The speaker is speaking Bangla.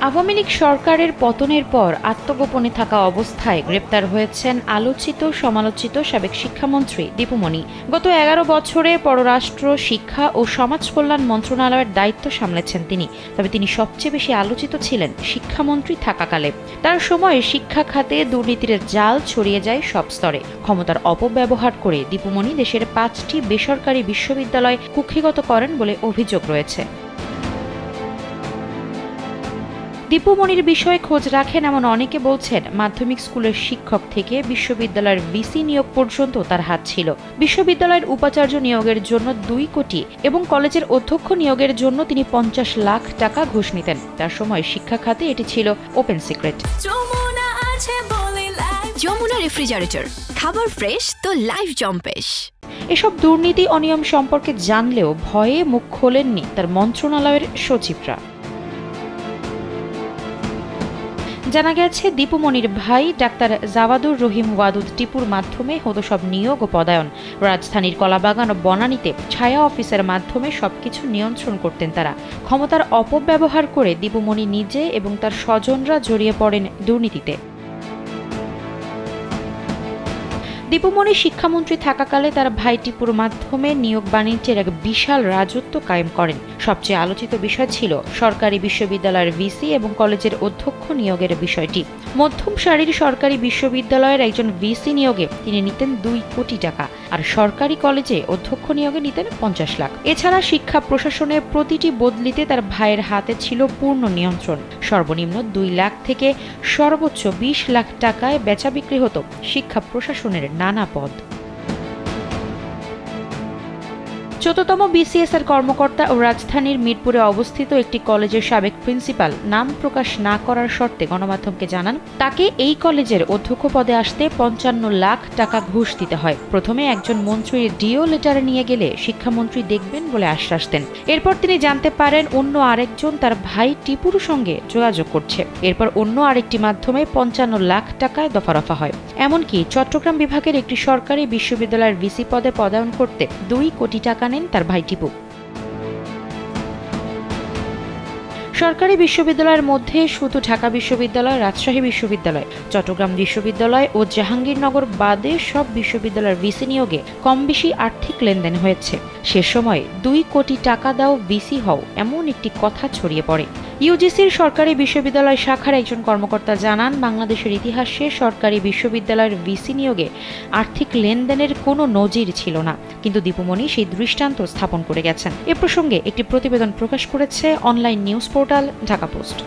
আওয়ামী লীগ সরকারের পতনের পর আত্মগোপনে থাকা অবস্থায় গ্রেপ্তার হয়েছেন আলোচিত সমালোচিত সাবেক শিক্ষামন্ত্রী দীপু মনি। গত ১১ বছরে পররাষ্ট্র, শিক্ষা ও সমাজ কল্যাণ মন্ত্রণালয়ের দায়িত্ব সামলেছেন তিনি। তবে তিনি সবচেয়ে বেশি আলোচিত ছিলেন শিক্ষামন্ত্রী থাকাকালে। তার সময়ে শিক্ষা খাতে দুর্নীতির জাল ছড়িয়ে যায় সব স্তরে। ক্ষমতার অপব্যবহার করে দীপু মনি দেশের ৫টি বেসরকারি বিশ্ববিদ্যালয় কুক্ষিগত করেন বলে অভিযোগ রয়েছে। দীপু মনির বিষয়ে খোঁজ রাখেন এমন অনেকে বলছেন, মাধ্যমিক স্কুলের শিক্ষক থেকে বিশ্ববিদ্যালয়ের ভিসি নিয়োগ পর্যন্ত তার হাত ছিল। বিশ্ববিদ্যালয়ের উপাচার্য নিয়োগের জন্য ২ কোটি এবং কলেজের অধ্যক্ষ নিয়োগের জন্য তিনি ৫০ লাখ টাকা ঘুষ নিতেন। তার সময় শিক্ষা খাতে এটি ছিল ওপেন সিক্রেট। যমুনা রেফ্রিজারেটর, খাবার ফ্রেশ তো লাইফ জম্পেশ। এসব দুর্নীতি অনিয়ম সম্পর্কে জানলেও ভয়ে মুখ খোলেননি তার মন্ত্রণালয়ের সচিবরা। জানা গেছে, দীপু মনির ভাই ডাক্তার জাওয়াদুর রহিম ওয়াদুদ টিপুর মাধ্যমে হতো সব নিয়োগ ও পদায়ন। রাজধানীর কলাবাগান ও বনানীতে ছায়া অফিসের মাধ্যমে সবকিছু নিয়ন্ত্রণ করতেন তারা। ক্ষমতার অপব্যবহার করে দীপু মনি নিজে এবং তার স্বজনরা জড়িয়ে পড়েন দুর্নীতিতে। দীপু মনি শিক্ষামন্ত্রী থাকাকালে তার ভাই টিপুর মাধ্যমে নিয়োগ বাণিজ্যের এক বিশাল রাজত্ব কায়েম করেন। সবচেয়ে আলোচিত বিষয় ছিল সরকারি বিশ্ববিদ্যালয়ের ভিসি এবং কলেজের অধ্যক্ষ নিয়োগের বিষয়টি। মধ্যম সারির সরকারি বিশ্ববিদ্যালয়ের একজন ভিসি নিয়োগে তিনি নিতেন ২ কোটি টাকা, আর সরকারি কলেজে অধ্যক্ষ নিয়োগে নিতেন ৫০ লাখ। এছাড়া শিক্ষা প্রশাসনের প্রতিটি বদলিতে তার ভাইয়ের হাতে ছিল পূর্ণ নিয়ন্ত্রণ। সর্বনিম্ন ২ লাখ থেকে সর্বোচ্চ ২০ লাখ টাকায় বেচা বিক্রি হতো শিক্ষা প্রশাসনের নানা পদ। ১৪তম বিসিএসের কর্মকর্তা ও রাজধানীর মিরপুরে অবস্থিত একটি কলেজের সাবেক প্রিন্সিপাল নাম প্রকাশ না করার শর্তে গণমাধ্যমকে জানান, তাকে এই কলেজের অধ্যক্ষ পদে আসতে ৫৫ লাখ টাকা ঘুষ দিতে হয়। প্রথমে একজন মন্ত্রীর ডিও লেটার নিয়ে গেলে শিক্ষামন্ত্রী দেখবেন বলে আশ্বাস দেন। এরপর তিনি জানতে পারেন অন্য আরেকজন তার ভাই টিপুর সঙ্গে যোগাযোগ করছে। এরপর অন্য আরেকটি মাধ্যমে ৫৫ লাখ টাকায় দফারফা হয়। এমনকি চট্টগ্রাম বিভাগের একটি সরকারি বিশ্ববিদ্যালয়ের ভিসি পদে পদায়ন করতে ২ কোটি টাকা নেন তার ভাই টিপু। সরকারি বিশ্ববিদ্যালয়ের মধ্যে শুধু ঢাকা বিশ্ববিদ্যালয়, রাজশাহী বিশ্ববিদ্যালয়, চট্টগ্রাম বিশ্ববিদ্যালয় ও জাহাঙ্গীরনগর বাদে সব বিশ্ববিদ্যালয়ের ভিসি নিয়োগে কম বেশি আর্থিক লেনদেন হয়েছে। সে সময় ২ কোটি টাকা দাও ভিসি হও, এমন একটি কথা ছড়িয়ে পড়ে। ইউজিসির সরকারি বিশ্ববিদ্যালয় শাখার একজন কর্মকর্তা জানান, বাংলাদেশের ইতিহাসে সরকারি বিশ্ববিদ্যালয়ের ভিসি নিয়োগে আর্থিক লেনদেনের কোনো নজির ছিল না, কিন্তু দীপু মনি সেই দৃষ্টান্ত স্থাপন করে গেছেন। এ প্রসঙ্গে একটি প্রতিবেদন প্রকাশ করেছে online news portal Dhaka post.